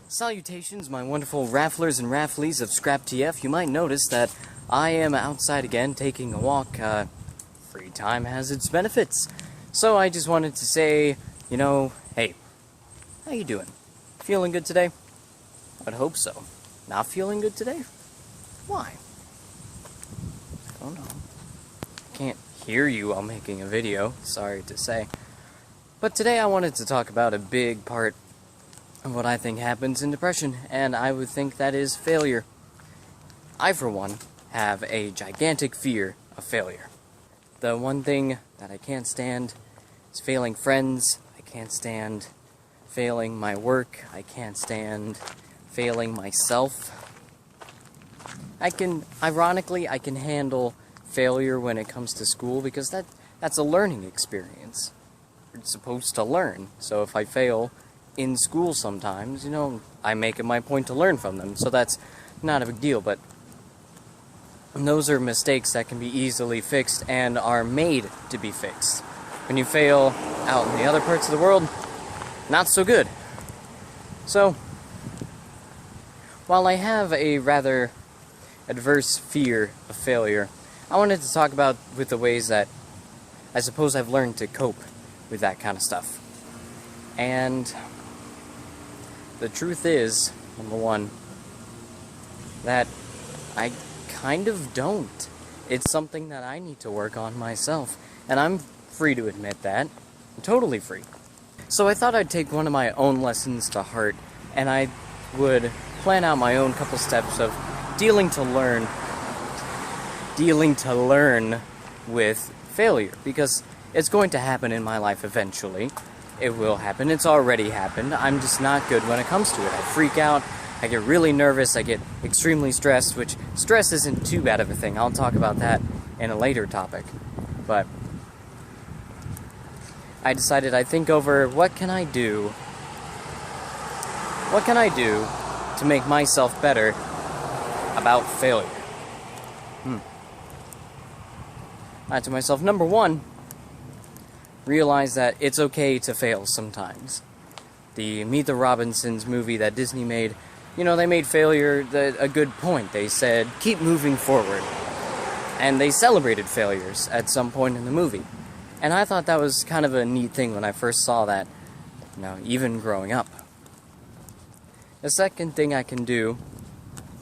Salutations, my wonderful rafflers and rafflies of Scrap TF. You might notice that I am outside again taking a walk. Free time has its benefits. So I just wanted to say, hey, how you doing? Feeling good today? I'd hope so. Not feeling good today? Why? I don't know. Can't hear you while making a video, sorry to say. But today I wanted to talk about a big part of what I think happens in depression, and I would think that is failure. I, for one, have a gigantic fear of failure. The one thing that I can't stand is failing friends. I can't stand failing my work. I can't stand failing myself. Ironically, I can handle failure when it comes to school because that's a learning experience. You're supposed to learn, so if I fail in school sometimes, I make it my point to learn from them, so that's not a big deal, but those are mistakes that can be easily fixed and are made to be fixed. When you fail out in the other parts of the world, not so good. So, while I have a rather adverse fear of failure, I wanted to talk about with the ways that I suppose I've learned to cope with that kind of stuff. And the truth is, number one, that I kind of don't. It's something that I need to work on myself, and I'm free to admit that. I'm totally free. So I thought I'd take one of my own lessons to heart, and I would plan out my own couple steps of dealing to learn with failure, because it's going to happen in my life eventually. It will happen. It's already happened. I'm just not good when it comes to it. I freak out. I get really nervous. I get extremely stressed, which stress isn't too bad of a thing. I'll talk about that in a later topic. But I decided I'd think over what can I do to make myself better about failure. I to myself, number one, realize that it's okay to fail sometimes. The Meet the Robinsons movie that Disney made, they made failure a good point. They said, keep moving forward. And they celebrated failures at some point in the movie. And I thought that was kind of a neat thing when I first saw that, even growing up. The second thing I can do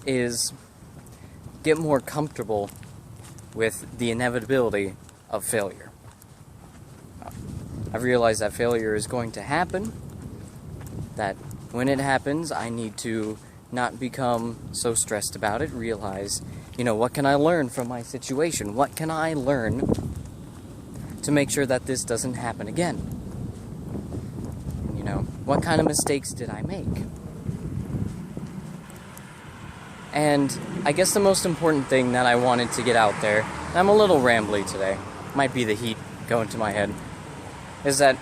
is get more comfortable with the inevitability of failure. I've realized that failure is going to happen, that when it happens, I need to not become so stressed about it, realize, what can I learn from my situation? What can I learn to make sure that this doesn't happen again? What kind of mistakes did I make? And I guess the most important thing that I wanted to get out there, and I'm a little rambly today, might be the heat going to my head, is that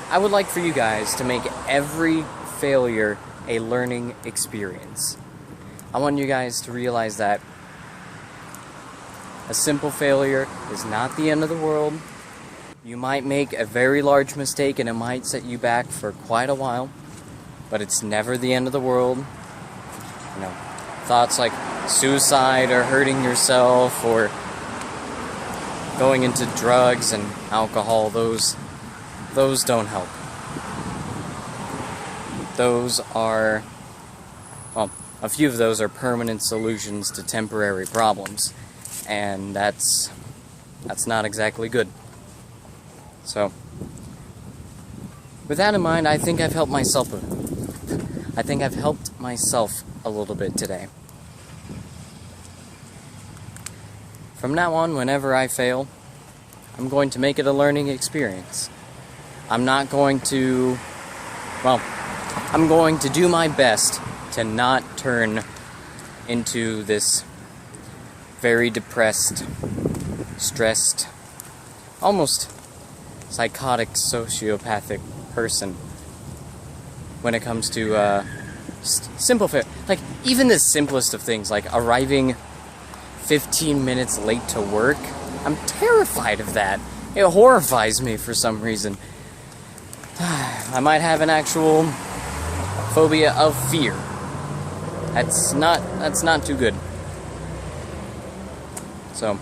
I would like for you guys to make every failure a learning experience. I want you guys to realize that a simple failure is not the end of the world. You might make a very large mistake and it might set you back for quite a while, but it's never the end of the world. Thoughts like suicide or hurting yourself or going into drugs and alcohol, those don't help. Those are, a few of those are permanent solutions to temporary problems, and that's not exactly good. So, with that in mind, I think I've helped myself a little bit today. From now on, whenever I fail, I'm going to make it a learning experience. I'm going to do my best to not turn into this very depressed, stressed, almost psychotic, sociopathic person when it comes to simple failure. Like, even the simplest of things, like arriving 15 minutes late to work, I'm terrified of that. It horrifies me for some reason. I might have an actual phobia of fear. That's not too good. So,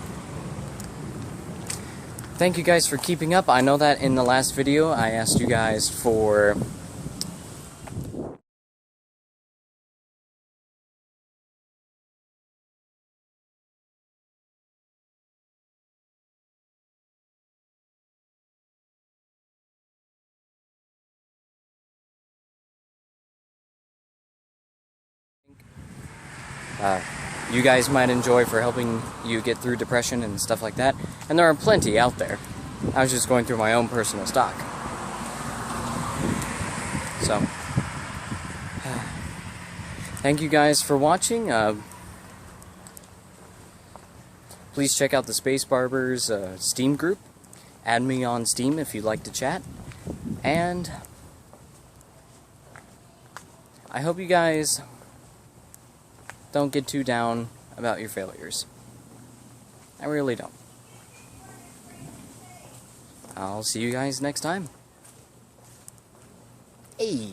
thank you guys for keeping up. I know that in the last video I asked you guys for you guys might enjoy for helping you get through depression and stuff like that. And there are plenty out there. I was just going through my own personal stock. So, thank you guys for watching. Please check out the Space Barbers Steam group. Add me on Steam if you'd like to chat. And I hope you guys don't get too down about your failures. I really don't. I'll see you guys next time. Hey!